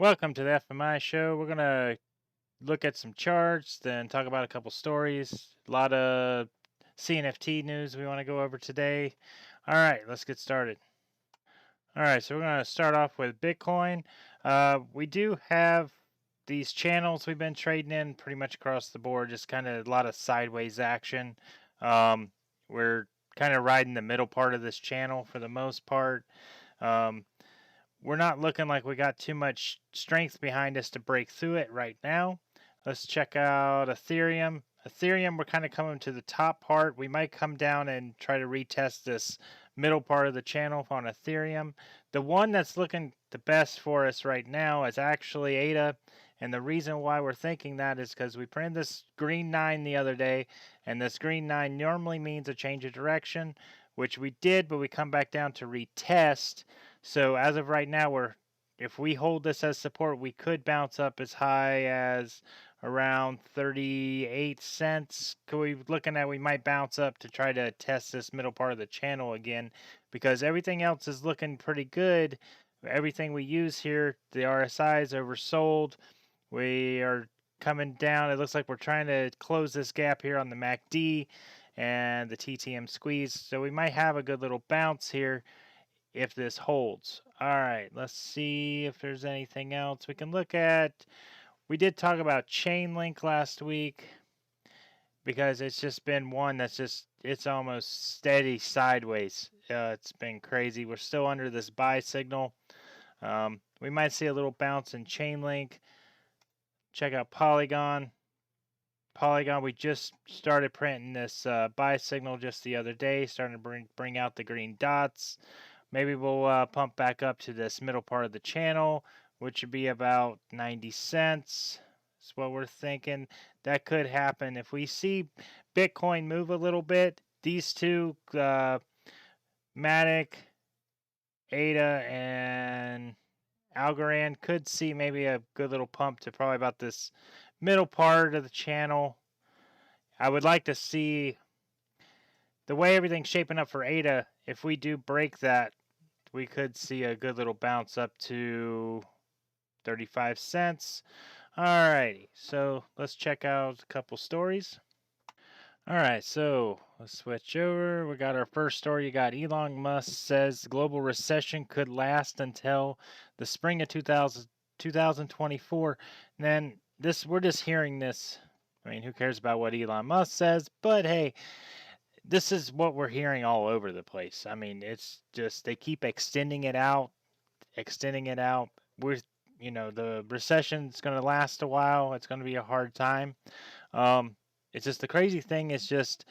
Welcome to the FMI show. We're going to look at some charts, then talk about a couple stories. A lot of CNFT news we want to go over today. All right, let's get started. All right, so we're going to start off with Bitcoin. We do have these channels we've been trading in pretty much across the board, just kind of a lot of sideways action. We're kind of riding the middle part of this channel for the most part. Um, we're not looking like we got too much strength behind us to break through it right now. Let's check out Ethereum. Ethereum, we're kind of coming to the top part. We might come down and try to retest this middle part of the channel on Ethereum. The one that's looking the best for us right now is actually ADA. And the reason why we're thinking that is because we printed this green 9 the other day. And this green 9 normally means a change of direction, which we did, but we come back down to retest. So as of right now, if we hold this as support, we could bounce up as high as around 38 cents. We might bounce up to try to test this middle part of the channel again, because everything else is looking pretty good. Everything we use here, the RSI is oversold. We are coming down. It looks like we're trying to close this gap here on the MACD and the TTM squeeze. So we might have a good little bounce here if this holds. All right, let's see if there's anything else we can look at. We did talk about Chainlink last week because it's just been one it's almost steady sideways. It's been crazy. We're still under this buy signal. We might see a little bounce in Chainlink. Check out Polygon. Polygon, we just started printing this buy signal just the other day, starting to bring out the green dots. Maybe we'll pump back up to this middle part of the channel, which would be about 90 cents. That's what we're thinking. That could happen. If we see Bitcoin move a little bit, these two, Matic, ADA, and Algorand could see maybe a good little pump to probably about this middle part of the channel. I would like to see the way everything's shaping up for ADA. If we do break that, we could see a good little bounce up to 35 cents. Alrighty, so let's check out a couple stories. Alright, so let's switch over. We got our first story. You got Elon Musk says global recession could last until the spring of 2024. And then we're just hearing this. I mean, who cares about what Elon Musk says? But hey, this is what we're hearing all over the place. I mean, it's just they keep extending it out. The recession's going to last a while. It's going to be a hard time. It's just the crazy thing is just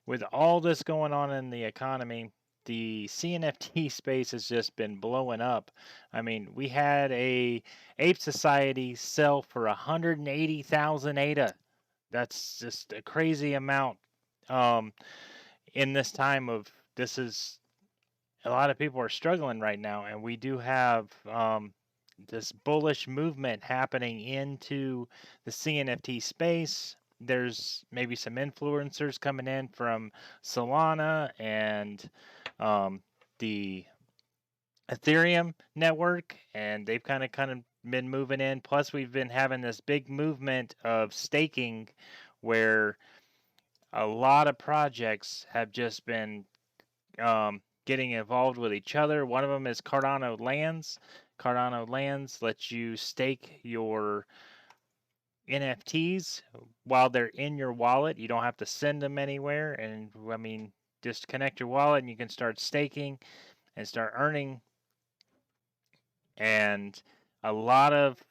with all this going on in the economy, the CNFT space has just been blowing up. I mean, we had a Ape Society sell for 180,000 ADA. That's just a crazy amount. In this time of this is a lot of people are struggling right now, and we do have this bullish movement happening into the CNFT space. There's maybe some influencers coming in from Solana and the Ethereum network, and they've kind of been moving in. Plus, we've been having this big movement of staking where a lot of projects have just been getting involved with each other. One of them is Cardano Lands. Cardano Lands lets you stake your NFTs while they're in your wallet. You don't have to send them anywhere. And I mean, just connect your wallet and you can start staking and start earning. And a lot of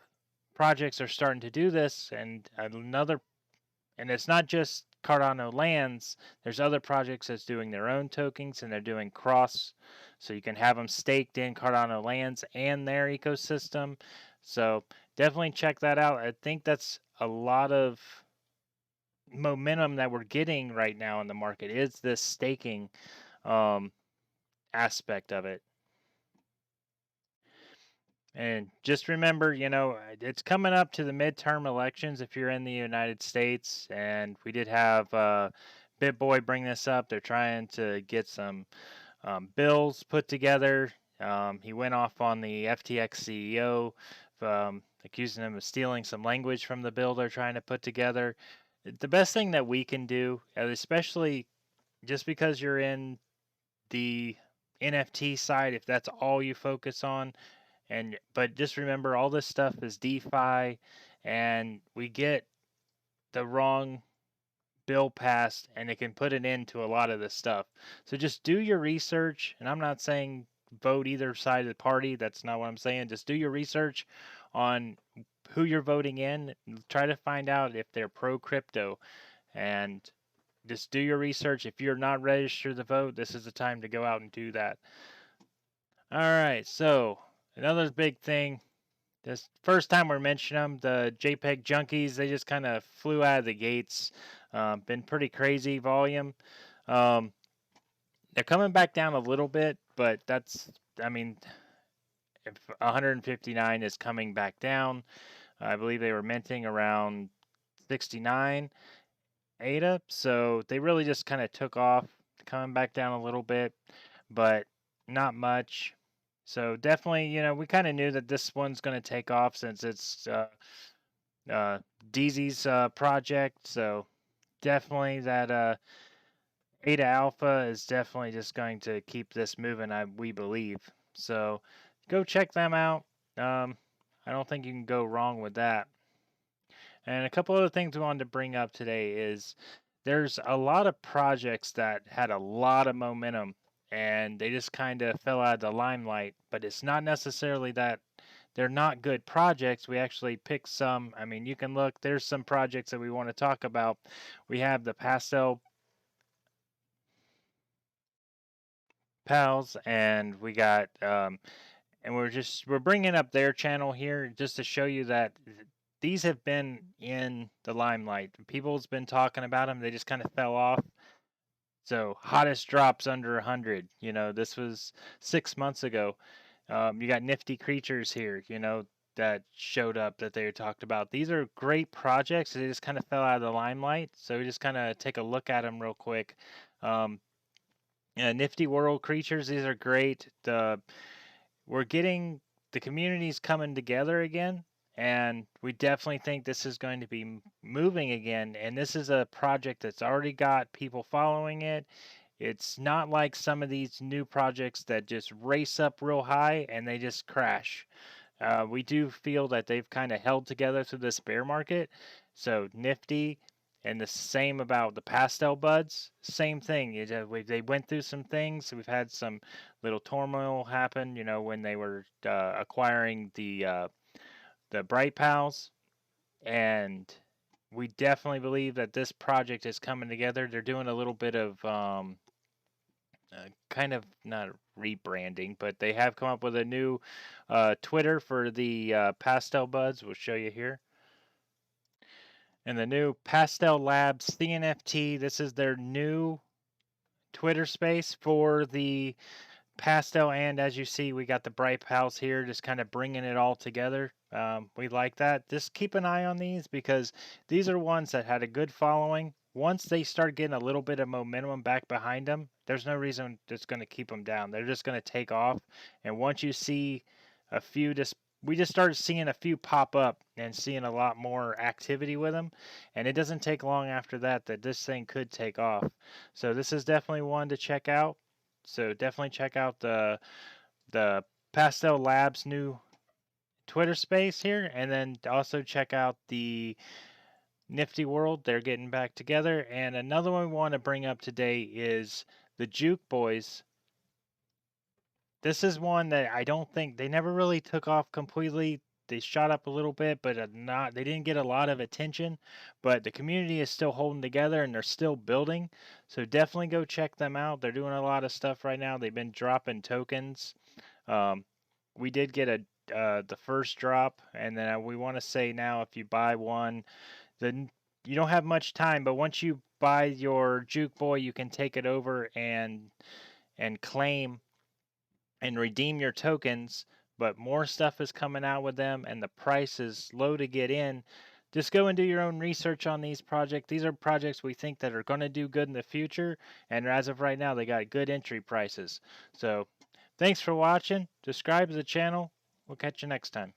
projects are starting to do this. And it's not just Cardano Lands. There's other projects that's doing their own tokens, and they're doing cross, so you can have them staked in Cardano Lands and their ecosystem. So definitely check that out. I think that's a lot of momentum that we're getting right now in the market is this staking aspect of it. And just remember, it's coming up to the midterm elections if you're in the United States. And we did have BitBoy bring this up. They're trying to get some bills put together. He went off on the FTX CEO accusing them of stealing some language from the bill they're trying to put together. The best thing that we can do, especially just because you're in the NFT side, if that's all you focus on, but just remember all this stuff is DeFi, and we get the wrong bill passed and it can put an end to a lot of this stuff. So just do your research, and I'm not saying vote either side of the party. That's not what I'm saying. Just do your research on who you're voting in. Try to find out if they're pro crypto, and just do your research. If you're not registered to vote, this is the time to go out and do that. All right, so another big thing. This first time we're mentioning them, the JPEG junkies, they just kind of flew out of the gates. Been pretty crazy volume. Um, they're coming back down a little bit, but that's, I mean, if 159 is coming back down, I believe they were minting around 69 ADA, so they really just kind of took off, coming back down a little bit, but not much. So definitely, we kind of knew that this one's going to take off since it's DZ's project. So definitely that Ada Alpha is definitely just going to keep this moving, we believe. So go check them out. I don't think you can go wrong with that. And a couple other things we wanted to bring up today is there's a lot of projects that had a lot of momentum and they just kind of fell out of the limelight, but it's not necessarily that they're not good projects. We actually picked some. I mean, you can look, there's some projects that we want to talk about. We have the Pastel Pals, and we got and we're bringing up their channel here just to show you that these have been in the limelight. People's been talking about them. They just kind of fell off. So hottest drops under 100. This was 6 months ago. You got Nifty Creatures here. That showed up that they talked about. These are great projects. They just kind of fell out of the limelight. So we just kind of take a look at them real quick. Nifty World Creatures. These are great. We're getting the communities coming together again, and we definitely think this is going to be moving again. And this is a project that's already got people following it. It's not like some of these new projects that just race up real high and they just crash. We do feel that they've kind of held together through this bear market. So Nifty, and the same about the Pastel Buds. Same thing. They went through some things. We've had some little turmoil happen. When they were acquiring the Bright Pals, and we definitely believe that this project is coming together. They're doing a little bit of kind of not rebranding, but they have come up with a new Twitter for the Pastel Buds. We'll show you here. And the new Pastel Labs CNFT, this is their new Twitter space for the Pastel, and as you see, we got the Bright Pals here, just kind of bringing it all together. We like that. Just keep an eye on these because these are ones that had a good following. Once they start getting a little bit of momentum back behind them, there's no reason that's going to keep them down. They're just going to take off. And once you see a few, we just started seeing a few pop up and seeing a lot more activity with them. And it doesn't take long after that this thing could take off. So this is definitely one to check out. So definitely check out the Pastel Labs new Twitter space here, and then also check out the Nifty World. They're getting back together. And another one we want to bring up today is the Juke Boys. This is one that I don't think they never really took off completely. They shot up a little bit, but they didn't get a lot of attention. But the community is still holding together and they're still building. So definitely go check them out. They're doing a lot of stuff right now. They've been dropping tokens. We did get the first drop, and then we want to say now if you buy one, then you don't have much time. But once you buy your Juke Boy, you can take it over and claim and redeem your tokens, but more stuff is coming out with them and the price is low to get in. Just go and do your own research on these projects. These are projects we think that are going to do good in the future, and as of right now they got good entry prices. So thanks for watching. Subscribe to the channel. We'll catch you next time.